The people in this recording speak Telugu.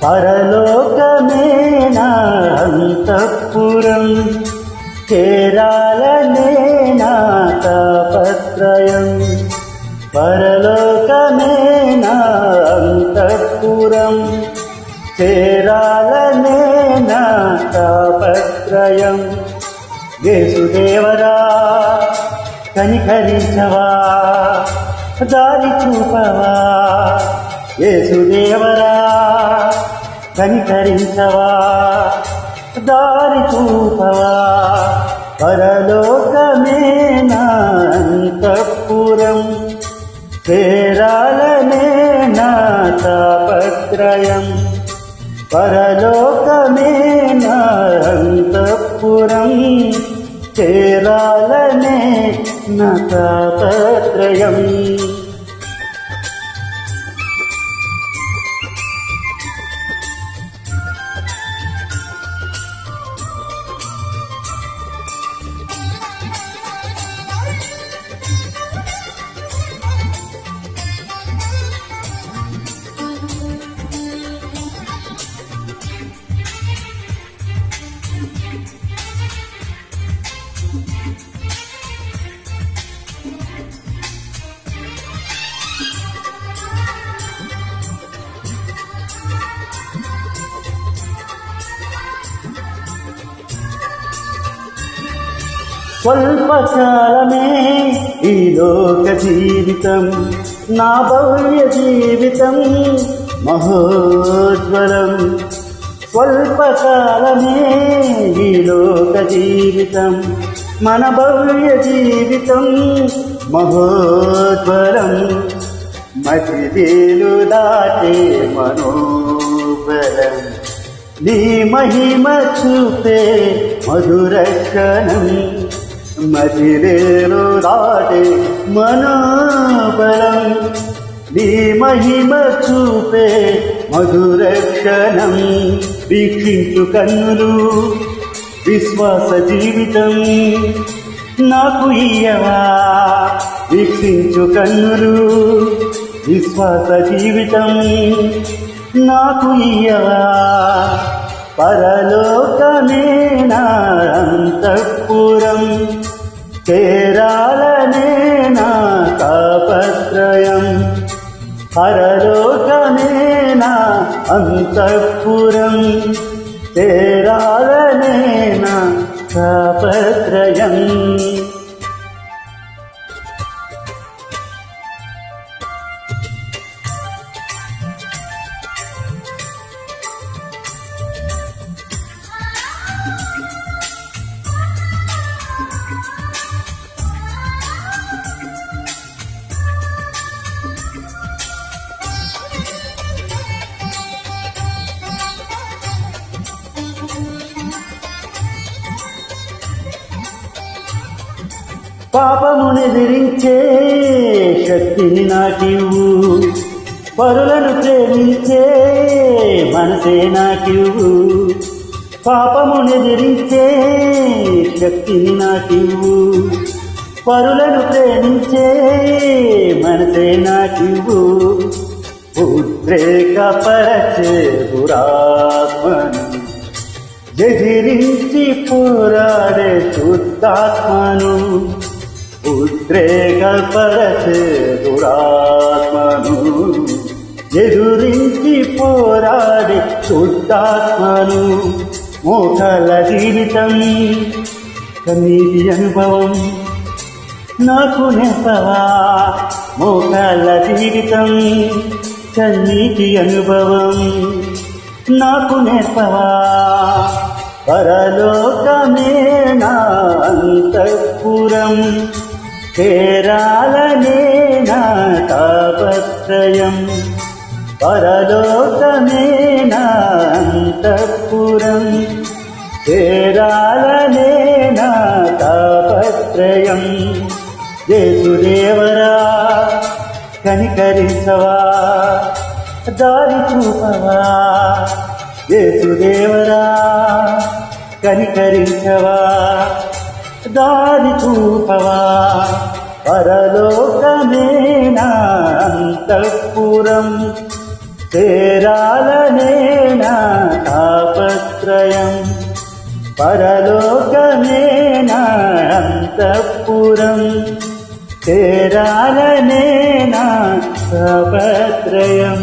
పరలోకమే నా అంతఃపురం, చేరాలనే నా తాపత్రయం. పరలోకమే నా అంతఃపురం, చేరాలనే నా తాపత్రయం. యేసుదేవరా కనికరించవా, దారి చూపవా. యేసుదేవరా కనికరించవా, దారి చూపవా. పరలోకమే నా అంతఃపురం, చేరాలనే నా తాపత్రయం. పరలోకమే నా అంతఃపురం, చేరాలనే నా తాపత్రయం. స్వల్పకాలమే ఈ లోక జీవితం, నా భవ్య జీవితం మహోజ్వలం. స్వల్పకాలమే ఈ లోక జీవితం, మన భవ్య జీవితం మహోజ్వలం. మధ్యదేలు దాటే మనోబలం, నీ మహిమ చూపే మధురక్షణం. మదిరేలు దాటే మనోబలం, నీ మహిమ చూపే మధురక్షణం. వీక్షించు కన్నులు విశ్వాస జీవితం నాకు ఇయ్యవా. వీక్షించు కన్నులు విశ్వాస జీవితం నాకు ఇయ్యవా. పరలోకమే నా అంతఃపురం, చేరాలనే నా తాపత్రయం. పరలోకమే నా అంతఃపురం, చేరాలనే నా తాపత్రయం. పాపమునెదిరించే శక్తిని నాకివ్వు, పరులను ప్రేమించే మనసే నాకివ్వు. పాపమునెదిరించే శక్తిని నాకివ్వు, పరులను ప్రేమించే మనసే నాకివ్వు. ఉద్రేకపరచే దురాత్మను ఎదిరించి పోరాడే శుద్ధాత్మను. ఉద్రేకపరచే దురాత్మను ఎదురించి పోరాడే శుద్ధాత్మను. మోకాళ్ళ జీవితం కన్నీటి అనుభవం నాకు నేర్పవా. మోకాళ్ళ జీవితం కన్నీటి అనుభవం నాకు నేర్పవా. పరలోకమే నా అంతఃపురం, చేరాలనే నా తాపత్రయం. పరలోకమే నా అంతఃపురం, చేరాలనే నా తాపత్రయం. యేసుదేవరా కనికరించవా, దారి చూపవా. యేసుదేవరా కనికరించవా, దారి చూపవా. పరలోకమే నా అంతఃపురం, చేరాలనే నా తాపత్రయం పరలోకమే నా అంతఃపురం చేరాలనే నా తాపత్రయం